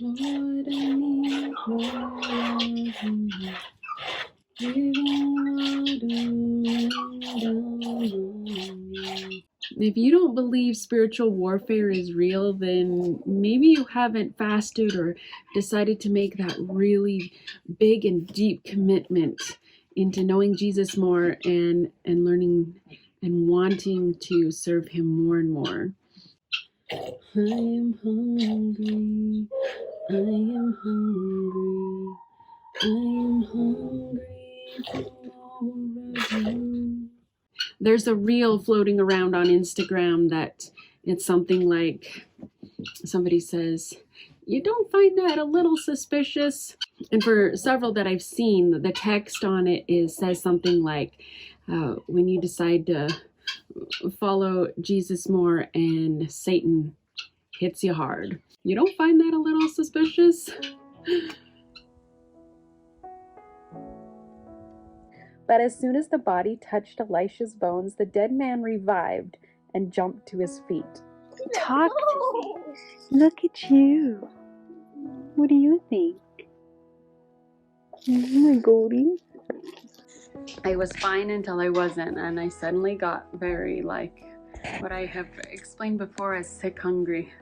Lord, I need more of you. If you don't believe spiritual warfare is real, then maybe you haven't fasted or decided to make that really big and deep commitment into knowing Jesus more and learning and wanting to serve him more and more. I am hungry. I am hungry. I am hungry for more of you. There's a reel floating around on Instagram that it's something like, somebody says, you don't find that a little suspicious? And for several that I've seen, the text on it says something like, when you decide to follow Jesus more and Satan hits you hard. You don't find that a little suspicious? But as soon as the body touched Elisha's bones, the dead man revived and jumped to his feet. Talk to me. Look at you. What do you think? My Goldie. I was fine until I wasn't, and I suddenly got very, like, what I have explained before as sick hungry.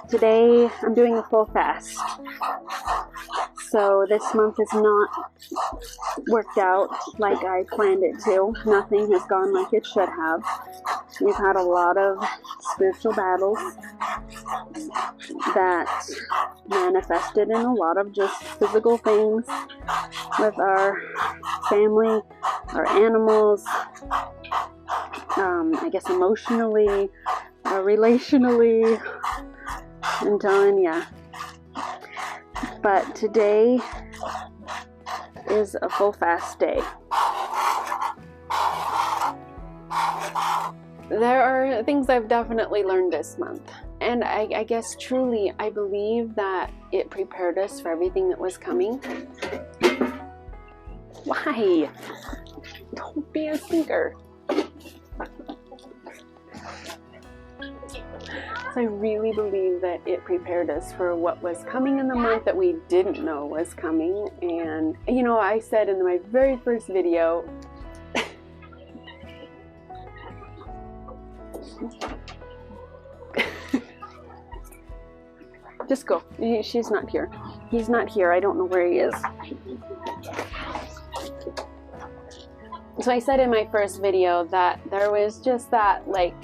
Today I'm doing a full fast. So this month is not worked out like I planned it to. Nothing has gone like it should have. We've had a lot of spiritual battles that manifested in a lot of just physical things with our family, our animals, I guess emotionally, relationally, I'm telling ya. But today is a full fast day. There are things I've definitely learned this month. And I guess truly I believe that it prepared us for everything that was coming. Why? Don't be a stinker. So I really believe that it prepared us for what was coming in the month that we didn't know was coming. And, you know, I said in my very first video, just go. She's not here. He's not here. I don't know where he is. So I said in my first video that there was just that, like,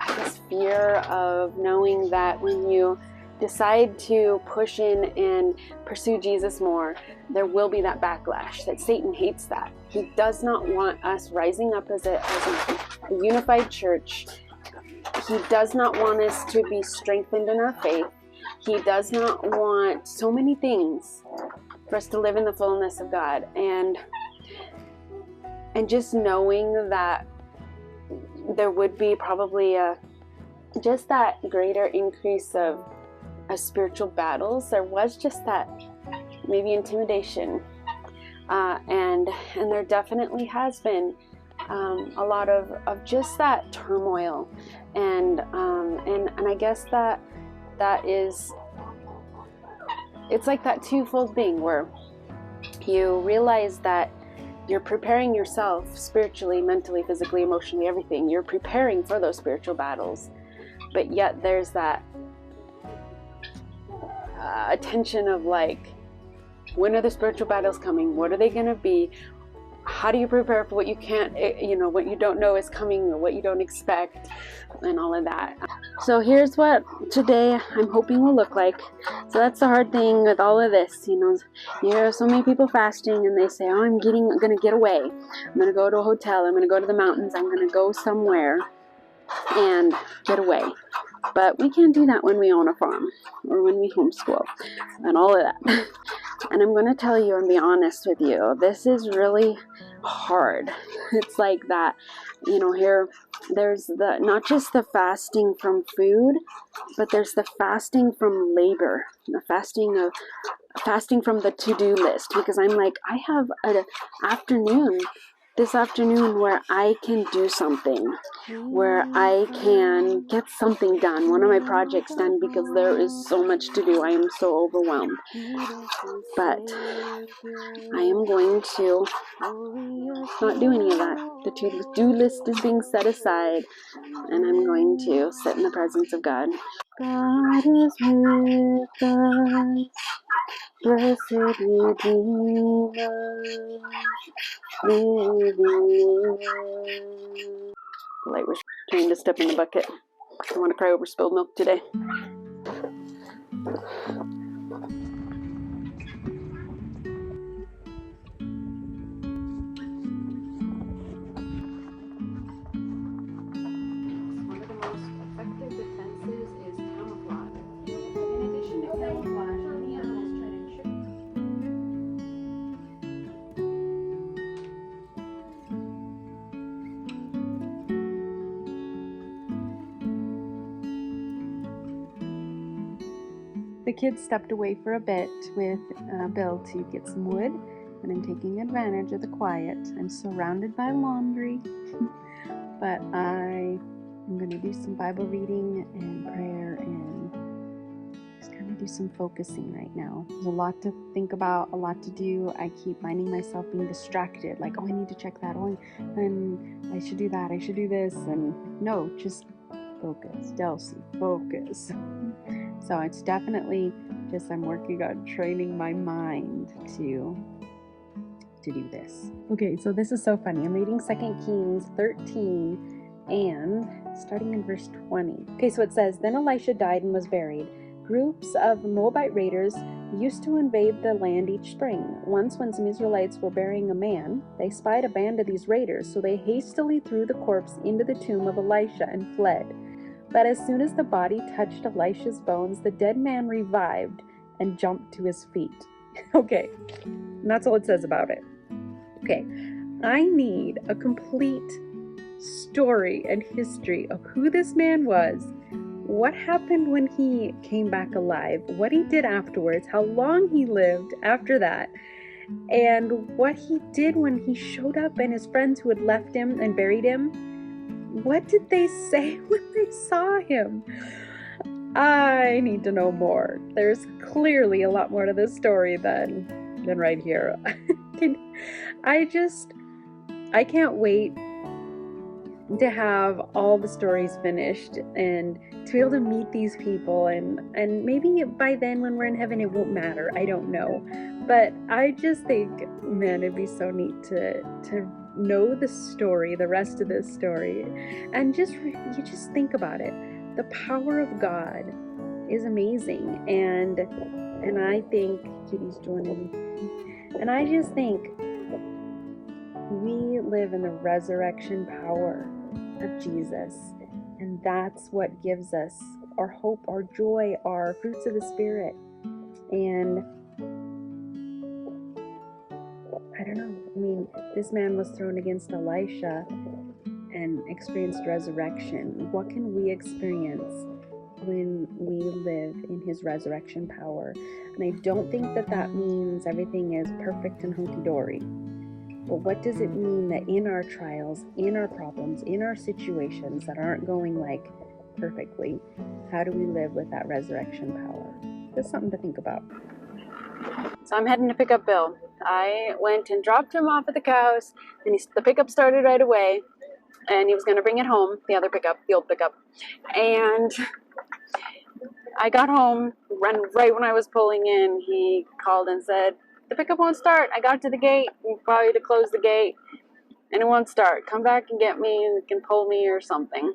I guess fear of knowing that when you decide to push in and pursue Jesus more, there will be that backlash, that Satan hates that. He does not want us rising up as a unified church. He does not want us to be strengthened in our faith. He does not want so many things for us to live in the fullness of God. And just knowing that there would be probably just that greater increase of spiritual battles. There was just that maybe intimidation, and there definitely has been a lot of just that turmoil, and I guess that is, it's like that twofold thing where you realize that you're preparing yourself spiritually, mentally, physically, emotionally, everything. You're preparing for those spiritual battles. But yet there's that attention of like, when are the spiritual battles coming? What are they going to be? How do you prepare for what you can't, what you don't know is coming, or what you don't expect, and all of that. So here's what today I'm hoping will look like. So that's the hard thing with all of this, you hear so many people fasting and they say, oh, I'm going to get away. I'm going to go to a hotel. I'm going to go to the mountains. I'm going to go somewhere and get away. But we can't do that when we own a farm or when we homeschool and all of that. And I'm going to tell you and be honest with you, this is really hard. It's like that, here there's the not just the fasting from food, but there's the fasting from labor, the fasting from the to-do list, because I'm like, I have an afternoon this afternoon where I can do something, where I can get something done, one of my projects done, because there is so much to do. I am so overwhelmed. But I am going to not do any of that. The to-do list is being set aside, and I'm going to sit in the presence of God. God is with us, blessed Redeemer, living. The light was trying to step in the bucket. I want to cry over spilled milk today. One of the most effective defenses is camouflage. In addition to camouflage, many animals try to trick. The kids stepped away for a bit with Bill to get some wood, and I'm taking advantage of the quiet. I'm surrounded by laundry, but I am going to do some Bible reading and prayer and just kind of do some focusing right now. There's a lot to think about, a lot to do. I keep finding myself being distracted, like, oh, I need to check that, oh, and I should do that, I should do this, and no, just focus, Delcy, focus. So it's definitely just I'm working on training my mind to do this. Okay, so this is so funny. I'm reading 2 Kings 13 and starting in verse 20. Okay, so it says, Then Elisha died and was buried. Groups of Moabite raiders used to invade the land each spring. Once when some Israelites were burying a man, they spied a band of these raiders, so they hastily threw the corpse into the tomb of Elisha and fled. But as soon as the body touched Elisha's bones, the dead man revived and jumped to his feet. Okay, and that's all it says about it. Okay, I need a complete story and history of who this man was, what happened when he came back alive, what he did afterwards, how long he lived after that, and what he did when he showed up and his friends who had left him and buried him. What did they say when they saw him? I need to know more. There's clearly a lot more to this story than right here. I can't wait to have all the stories finished and to be able to meet these people, and maybe by then when we're in heaven it won't matter. I don't know. But I just think, man, it'd be so neat to know the story, the rest of this story, and you just think about it. The power of God is amazing, and I think Kitty's joining me, and I just think we live in the resurrection power of Jesus, and that's what gives us our hope, our joy, our fruits of the Spirit. And I don't know. I mean, this man was thrown against Elisha and experienced resurrection. What can we experience when we live in his resurrection power? And I don't think that means everything is perfect and hunky-dory. But what does it mean that in our trials, in our problems, in our situations that aren't going like perfectly, how do we live with that resurrection power? That's something to think about. So I'm heading to pick up Bill. I went and dropped him off at the cows, and the pickup started right away, and he was going to bring it home, the old pickup. And I got home, right when I was pulling in, he called and said, the pickup won't start. I got to the gate, probably to close the gate, and it won't start. Come back and get me, and you can pull me or something.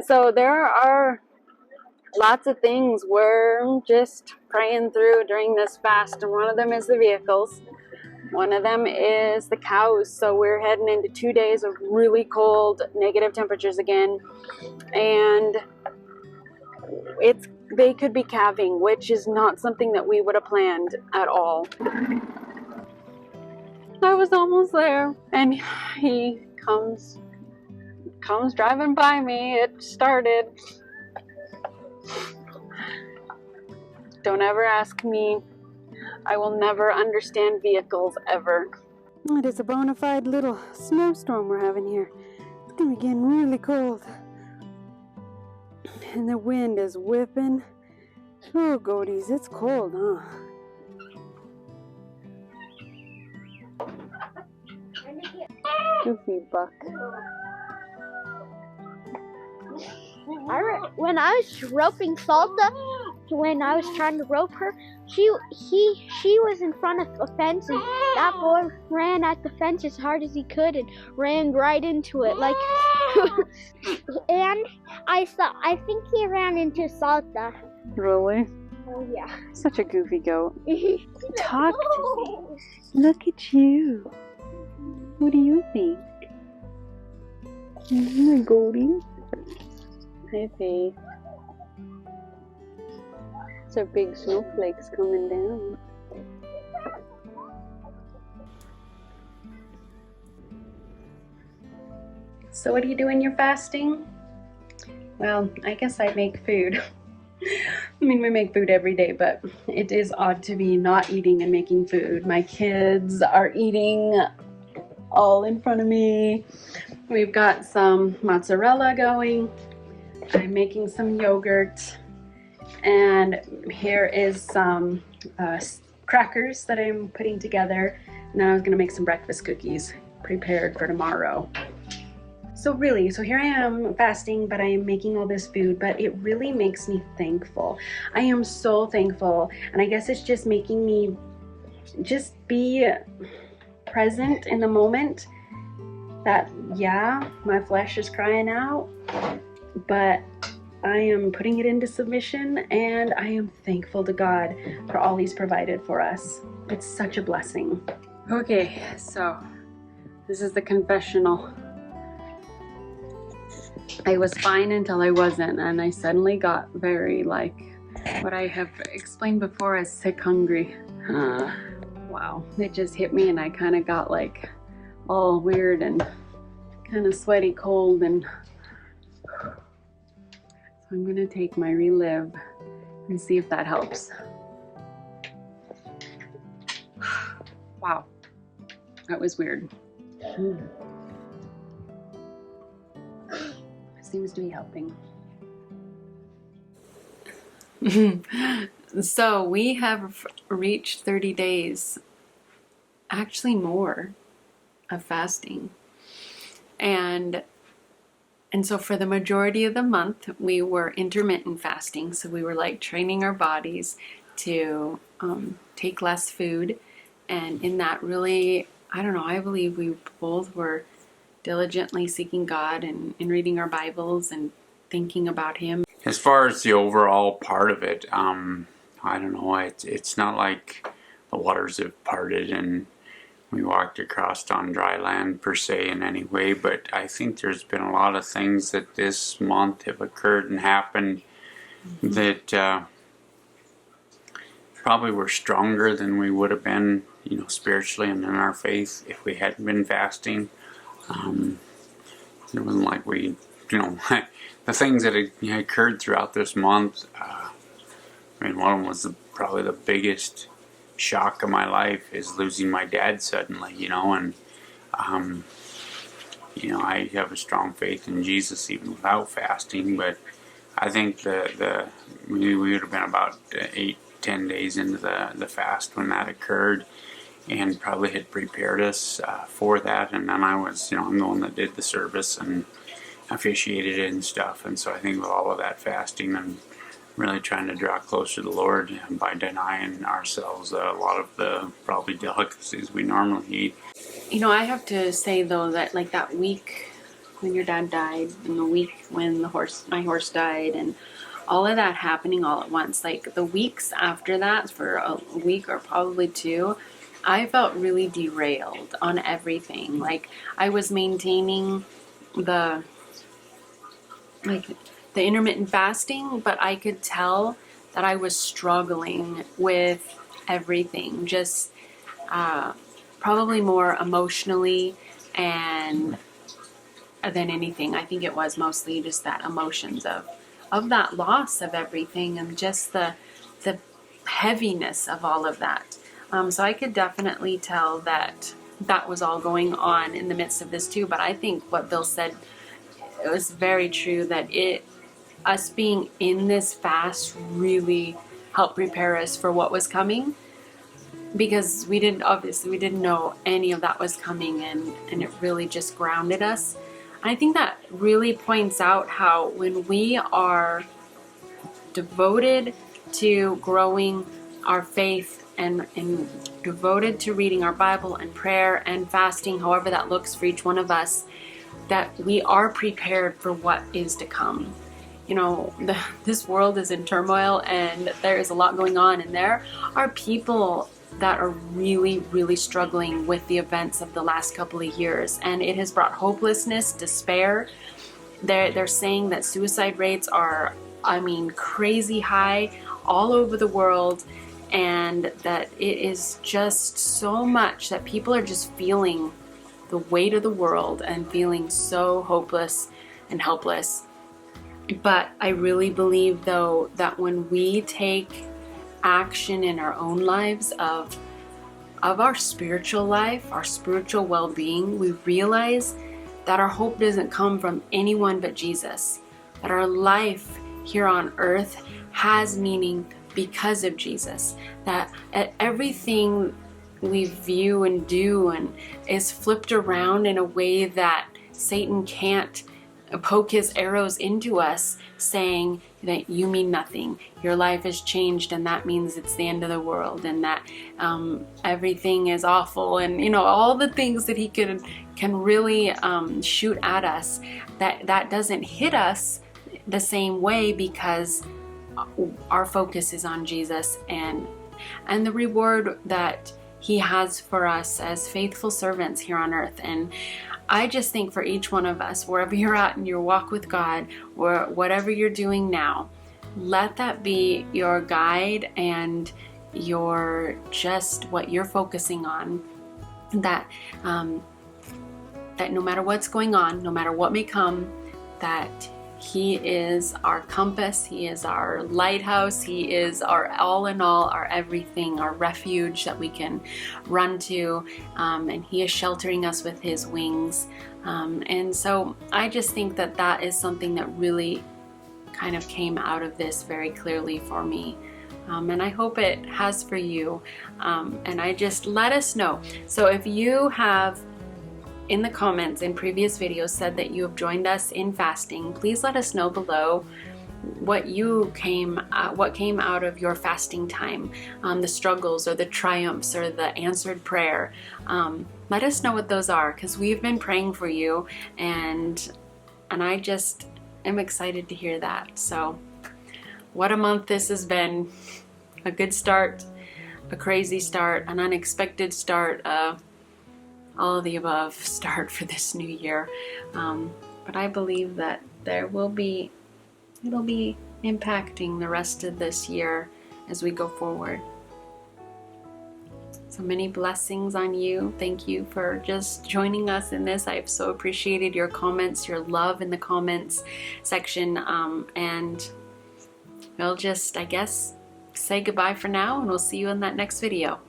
So there are lots of things we're just praying through during this fast, and one of them is the vehicles. One of them is the cows. So we're heading into 2 days of really cold, negative temperatures again, and they could be calving, which is not something that we would have planned at all. I was almost there, and he comes driving by me. It started. Don't ever ask me. I will never understand vehicles ever. It is a bona fide little snowstorm we're having here. It's gonna be getting really cold. And the wind is whipping. Oh, goaties, it's cold, huh? Goofy buck. When I was roping Salta, when I was trying to rope her, she was in front of a fence, and that boy ran at the fence as hard as he could and ran right into it, like. And I think he ran into Salta. Really? Oh yeah. Such a goofy goat. Talk to me. Look at you. What do you think? My goldie. Hi, Faye. These are big snowflakes coming down. So what do you do when you're fasting? Well, I guess I make food. I mean, we make food every day, but it is odd to be not eating and making food. My kids are eating all in front of me. We've got some mozzarella going. I'm making some yogurt. And here is some crackers that I'm putting together. And then I was gonna make some breakfast cookies prepared for tomorrow. So here I am fasting, but I am making all this food, but it really makes me thankful. I am so thankful, and I guess it's just making me just be present in the moment that, yeah, my flesh is crying out, but I am putting it into submission, and I am thankful to God for all He's provided for us. It's such a blessing. Okay, so this is the confessional. I was fine until I wasn't, and I suddenly got very, like, what I have explained before as sick hungry. Wow, it just hit me, and I kind of got like all weird and kind of sweaty cold, and so I'm gonna take my Relive and see if that helps. Wow, that was weird. Seems to be helping. So we have reached 30 days, actually more, of fasting. And so for the majority of the month, we were intermittent fasting. So we were like training our bodies to take less food. And in that really, I don't know, I believe we both were diligently seeking God and reading our Bibles and thinking about Him. As far as the overall part of it, I don't know, it's not like the waters have parted and we walked across on dry land per se in any way, but I think there's been a lot of things that this month have occurred and happened that probably were stronger than we would have been, you know, spiritually and in our faith if we hadn't been fasting. It wasn't like we, you know, the things that had occurred throughout this month. I mean, one of them was probably the biggest shock of my life is losing my dad suddenly, you know, and you know, I have a strong faith in Jesus even without fasting, but I think we would have been about 8-10 days into the fast when that occurred, and probably had prepared us for that. And then I was, you know, I'm the one that did the service and officiated it and stuff. And so I think with all of that fasting and really trying to draw closer to the Lord by denying ourselves a lot of the probably delicacies we normally eat. You know, I have to say though that like that week when your dad died and the week when my horse died and all of that happening all at once, like the weeks after that, for a week or probably two, I felt really derailed on everything. Like I was maintaining the intermittent fasting, but I could tell that I was struggling with everything, just probably more emotionally and than anything. I think it was mostly just that emotions of that loss of everything and just the heaviness of all of that. So I could definitely tell that that was all going on in the midst of this too. But I think what Bill said, it was very true, that us being in this fast really helped prepare us for what was coming, because we didn't know any of that was coming, and it really just grounded us. I think that really points out how when we are devoted to growing our faith and devoted to reading our Bible and prayer and fasting, however that looks for each one of us, that we are prepared for what is to come. You know, this world is in turmoil, and there is a lot going on, and there are people that are really, really struggling with the events of the last couple of years, and it has brought hopelessness, despair. They're saying that suicide rates are, I mean, crazy high all over the world, and that it is just so much that people are just feeling the weight of the world and feeling so hopeless and helpless. But I really believe, though, that when we take action in our own lives of our spiritual life, our spiritual well-being, we realize that our hope doesn't come from anyone but Jesus, that our life here on earth has meaning because of Jesus, that everything we view and do and is flipped around in a way that Satan can't poke his arrows into us, saying that you mean nothing, your life has changed, and that means it's the end of the world, and that everything is awful, and you know, all the things that he can really shoot at us. That doesn't hit us the same way, because our focus is on Jesus and the reward that he has for us as faithful servants here on earth. And I just think for each one of us, wherever you're at in your walk with God, or whatever you're doing now, let that be your guide and your just what you're focusing on. That no matter what's going on, no matter what may come, that he is our compass, he is our lighthouse, he is our all in all, our everything, our refuge that we can run to, and he is sheltering us with his wings. And so I just think that that is something that really kind of came out of this very clearly for me. And I hope it has for you. And I just let us know. So if you have in the comments in previous videos said that you have joined us in fasting, please let us know below what came out of your fasting time, the struggles or the triumphs or the answered prayer. Let us know what those are, because we've been praying for you, and I just am excited to hear that. So what a month this has been. A good start, a crazy start, an unexpected start, all of the above start for this new year. But I believe that it'll be impacting the rest of this year as we go forward. So many blessings on you. Thank you for just joining us in this. I've so appreciated your comments, your love in the comments section. And we'll just, I guess, say goodbye for now, and we'll see you in that next video.